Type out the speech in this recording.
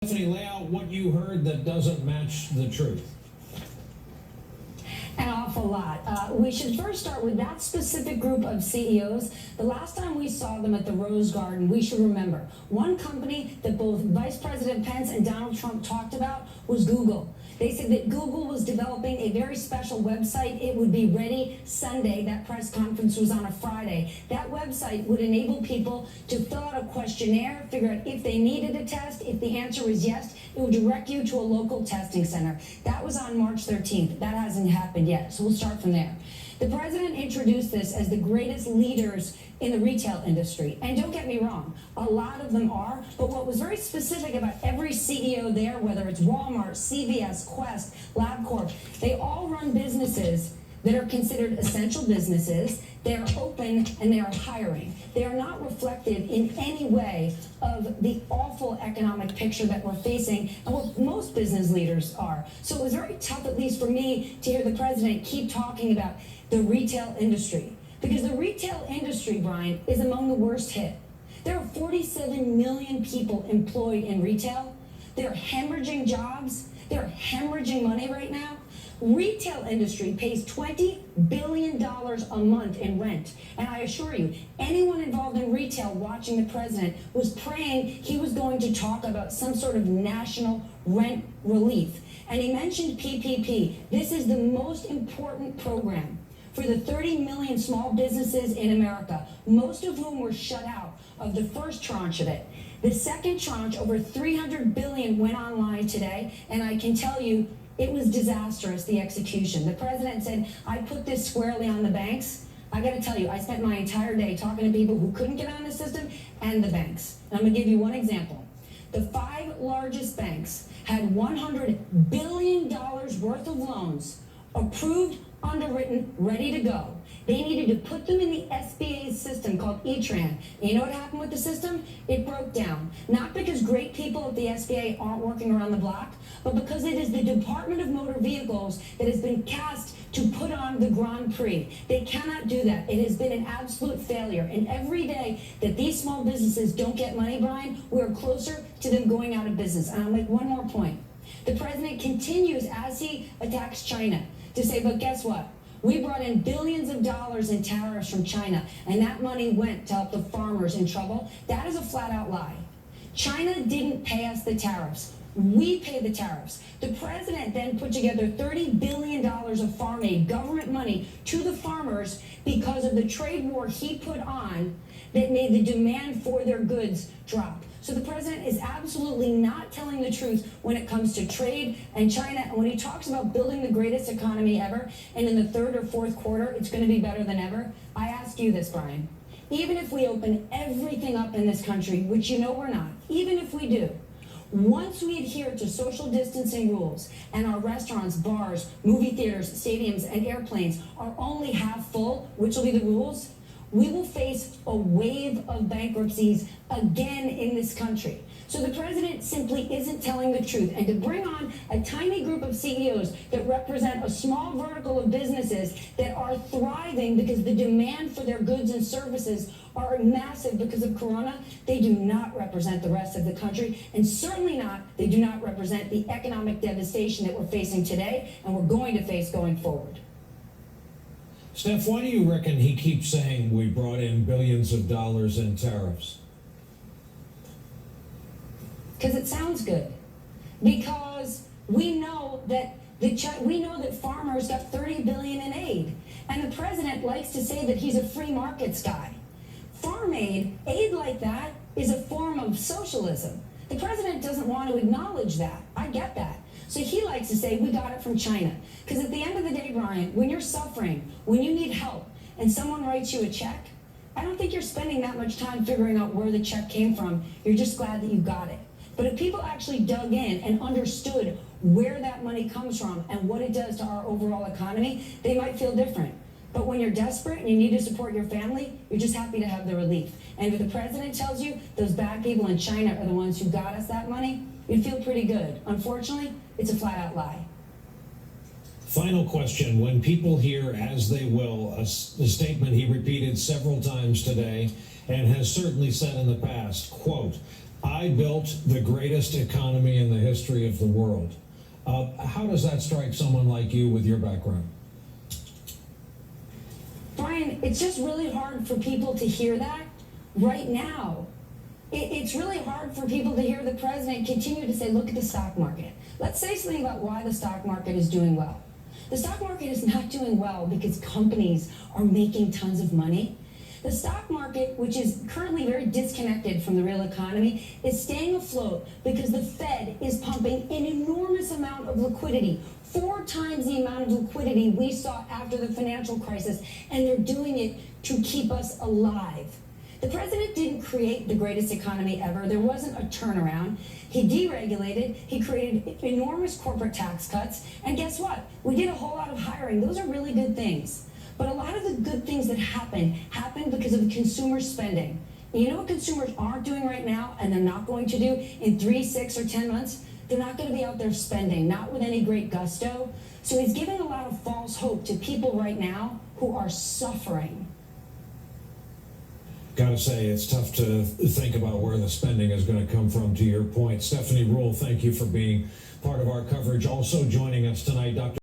Stephanie, lay out what you heard that doesn't match the truth. An awful lot. We should first start with that specific group of CEOs. The last time we saw them at the Rose Garden, we should remember, one company that both Vice President Pence and Donald Trump talked about was Google. They said that Google was developing a very special website. It would be ready Sunday. That press conference was on a Friday. That website would enable people to fill out a questionnaire, figure out if they needed a test. If the answer was yes, it would direct you to a local testing center. That was on March 13th. That hasn't happened yet, so we'll start from there. The president introduced this as the greatest leaders in the retail industry. And don't get me wrong, a lot of them are, but what was very specific about every CEO there, whether it's Walmart, CVS, Quest, LabCorp, they all run businesses that are considered essential businesses. They're open and they are hiring. They are not reflective in any way of the awful economic picture that we're facing and what most business leaders are. So it was very tough, at least for me, to hear the president keep talking about the retail industry. Because the retail industry, Brian, is among the worst hit. There are 47 million people employed in retail. They're hemorrhaging jobs. They're hemorrhaging money right now. Retail industry pays $20 billion a month in rent. And I assure you, anyone involved in retail watching the president was praying he was going to talk about some sort of national rent relief. And he mentioned PPP. This is the most important program for the 30 million small businesses in America, most of whom were shut out of the first tranche of it. The second tranche, over $300 billion, went online today, and I can tell you, it was disastrous, the execution. The president said, I put this squarely on the banks. I gotta tell you, I spent my entire day talking to people who couldn't get on the system and the banks. And I'm gonna give you one example. The 5 largest banks had $100 billion worth of loans approved, underwritten, ready to go. They needed to put them in the SBA's system called E-Tran. And you know what happened with the system? It broke down. Not because great people at the SBA aren't working around the block, but because it is the Department of Motor Vehicles that has been cast to put on the Grand Prix. They cannot do that. It has been an absolute failure. And every day that these small businesses don't get money, Brian, we're closer to them going out of business. And I'll make one more point. The president continues, as he attacks China, to say, but guess what? We brought in billions of dollars in tariffs from China, and that money went to help the farmers in trouble. That is a flat-out lie. China didn't pay us the tariffs. We pay the tariffs. The president then put together $30 billion of farm aid, government money, to the farmers because of the trade war he put on that made the demand for their goods drop. So the president is absolutely not telling the truth when it comes to trade and China. And when he talks about building the greatest economy ever, and in the 3rd or 4th quarter, it's going to be better than ever, I ask you this, Brian. Even if we open everything up in this country, which you know we're not, even if we do, once we adhere to social distancing rules and our restaurants, bars, movie theaters, stadiums, and airplanes are only half full, which will be the rules, we will face a wave of bankruptcies again in this country. So the president simply isn't telling the truth. And to bring on a tiny group of CEOs that represent a small vertical of businesses that are thriving because the demand for their goods and services are massive because of Corona, they do not represent the rest of the country. And certainly not, they do not represent the economic devastation that we're facing today and we're going to face going forward. Steph, why do you reckon he keeps saying we brought in billions of dollars in tariffs? Because it sounds good. Because we know that farmers got $30 billion in aid, and the president likes to say that he's a free markets guy. Farm aid like that, is a form of socialism. The president doesn't want to acknowledge that. I get that. So he likes to say, we got it from China. Because at the end of the day, Brian, when you're suffering, when you need help, and someone writes you a check, I don't think you're spending that much time figuring out where the check came from. You're just glad that you got it. But if people actually dug in and understood where that money comes from and what it does to our overall economy, they might feel different. But when you're desperate and you need to support your family, you're just happy to have the relief. And if the president tells you those bad people in China are the ones who got us that money, you'd feel pretty good. Unfortunately, it's a flat-out lie. Final question. When people hear, as they will, a statement he repeated several times today and has certainly said in the past, quote, I built the greatest economy in the history of the world. How does that strike someone like you with your background? Brian, it's just really hard for people to hear that right now. It's really hard for people to hear the president continue to say, look at the stock market. Let's say something about why the stock market is doing well. The stock market is not doing well because companies are making tons of money. The stock market, which is currently very disconnected from the real economy, is staying afloat because the Fed is pumping an enormous amount of liquidity, 4 times the amount of liquidity we saw after the financial crisis, and they're doing it to keep us alive. The president didn't create the greatest economy ever. There wasn't a turnaround. He deregulated, he created enormous corporate tax cuts, and guess what? We did a whole lot of hiring. Those are really good things. But a lot of the good things that happened because of consumer spending. And you know what consumers aren't doing right now, and they're not going to do in 3, 6, or 10 months? They're not going to be out there spending, not with any great gusto. So he's giving a lot of false hope to people right now who are suffering. Got to say, it's tough to think about where the spending is going to come from, to your point. Stephanie Ruhle, thank you for being part of our coverage. Also joining us tonight, Dr.